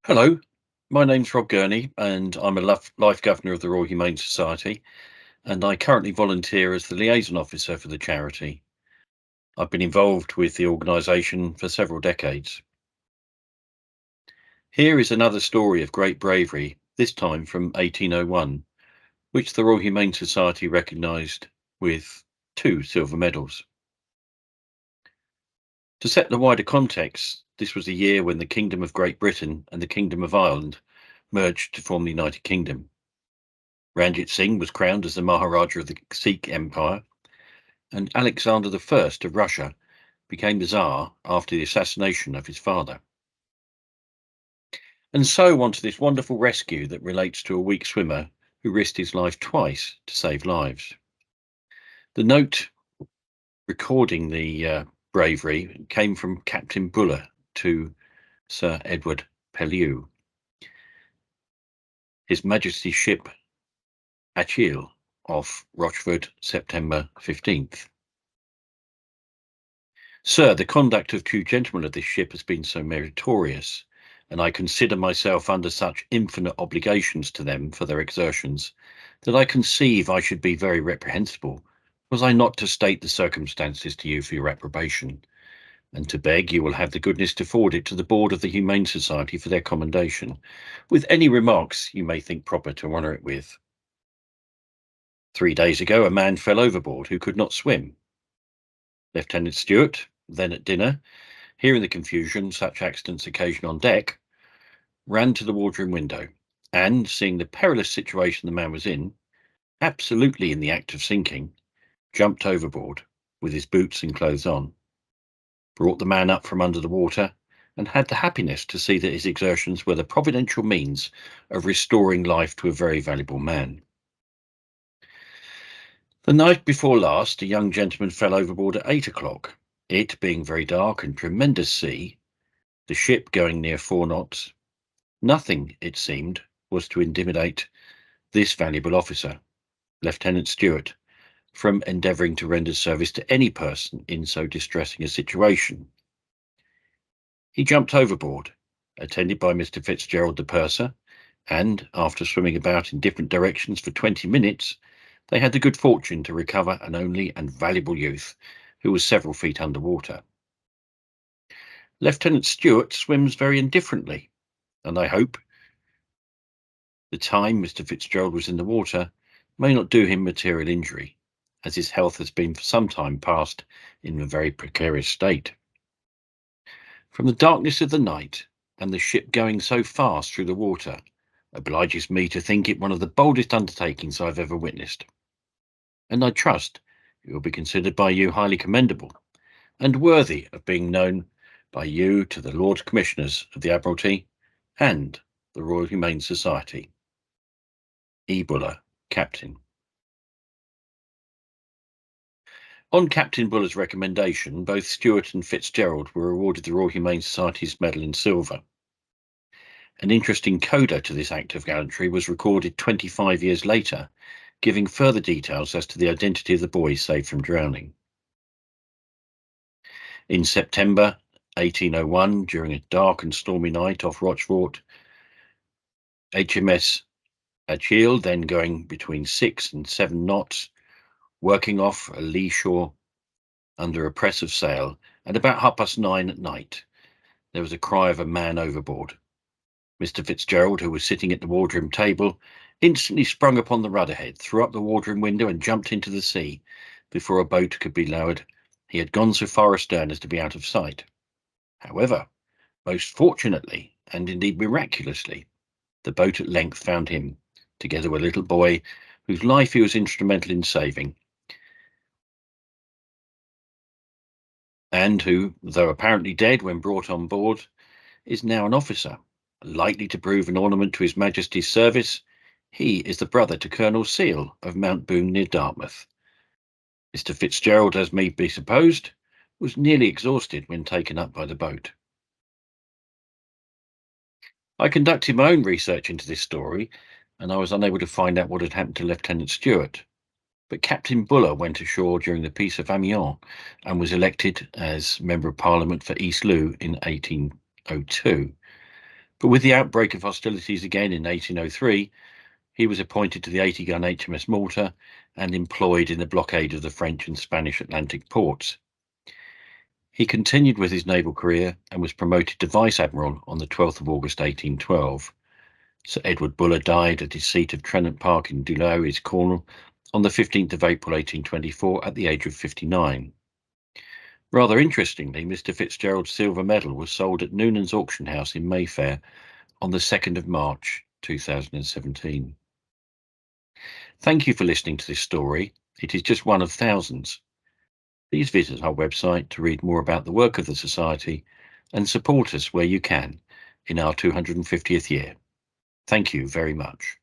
Hello, my name's Rob Gurney, and I'm a Life Governor of the Royal Humane Society, and I currently volunteer as the liaison officer for the charity. I've been involved with the organisation for several decades. Here is another story of great bravery, this time from 1801, which the Royal Humane Society recognised with 2 silver medals. To set the wider context, this was a year when the Kingdom of Great Britain and the Kingdom of Ireland merged to form the United Kingdom. Ranjit Singh was crowned as the Maharaja of the Sikh Empire, and Alexander I of Russia became the Tsar after the assassination of his father. And so on to this wonderful rescue that relates to a weak swimmer who risked his life twice to save lives. The note recording the bravery came from Captain Buller to Sir Edward Pellew. His Majesty's ship Achille off Rochford, September 15th. Sir, the conduct of 2 gentlemen of this ship has been so meritorious, and I consider myself under such infinite obligations to them for their exertions, that I conceive I should be very reprehensible, was I not to state the circumstances to you for your approbation, and to beg you will have the goodness to forward it to the Board of the Humane Society for their commendation, with any remarks you may think proper to honour it with. 3 days ago a man fell overboard who could not swim. Lieutenant Stewart, then at dinner, hearing the confusion such accidents occasion on deck, ran to the wardroom window, and, seeing the perilous situation the man was in, absolutely in the act of sinking, jumped overboard, with his boots and clothes on, brought the man up from under the water, and had the happiness to see that his exertions were the providential means of restoring life to a very valuable man. The night before last, a young gentleman fell overboard at 8 o'clock, it being very dark and tremendous sea, the ship going near 4 knots. Nothing, it seemed, was to intimidate this valuable officer, Lieutenant Stewart, from endeavouring to render service to any person in so distressing a situation. He jumped overboard, attended by Mr. Fitzgerald the purser, and, after swimming about in different directions for 20 minutes, they had the good fortune to recover an only and valuable youth who was several feet under water. Lieutenant Stewart swims very indifferently, and I hope the time Mr. Fitzgerald was in the water may not do him material injury, as his health has been for some time past in a very precarious state. From the darkness of the night, and the ship going so fast through the water, obliges me to think it one of the boldest undertakings I have ever witnessed, and I trust it will be considered by you highly commendable, and worthy of being known by you to the Lord Commissioners of the Admiralty and the Royal Humane Society. E. Buller, Captain. On Captain Buller's recommendation, both Stewart and Fitzgerald were awarded the Royal Humane Society's Medal in Silver. An interesting coda to this act of gallantry was recorded 25 years later, giving further details as to the identity of the boys saved from drowning. In September 1801, during a dark and stormy night off Rochefort, HMS Achille, then going between 6 and 7 knots, working off a lee shore under a press of sail, and about 9:30 at night, there was a cry of a man overboard. Mr. Fitzgerald, who was sitting at the wardroom table, instantly sprung upon the rudder-head, threw up the wardroom window, and jumped into the sea. Before a boat could be lowered, he had gone so far astern as to be out of sight. However, most fortunately, and indeed miraculously, the boat at length found him, together with a little boy whose life he was instrumental in saving, and who, though apparently dead when brought on board, is now an officer, likely to prove an ornament to His Majesty's service. He is the brother to Colonel Seal of Mount Boone near Dartmouth. Mr. Fitzgerald, as may be supposed, was nearly exhausted when taken up by the boat. I conducted my own research into this story, and I was unable to find out what had happened to Lieutenant Stewart. But Captain Buller went ashore during the Peace of Amiens and was elected as Member of Parliament for East Looe in 1802. But with the outbreak of hostilities again in 1803, he was appointed to the 80-gun HMS Malta and employed in the blockade of the French and Spanish Atlantic ports. He continued with his naval career and was promoted to Vice Admiral on the 12th of August 1812. Sir Edward Buller died at his seat of Trenant Park in Doulourès, Cornwall, on the 15th of April 1824 at the age of 59. Rather interestingly, Mr. Fitzgerald's silver medal was sold at Noonan's auction house in Mayfair on the 2nd of March 2017. Thank you for listening to this story. It is just one of thousands. Please visit our website to read more about the work of the Society and support us where you can in our 250th year. Thank you very much.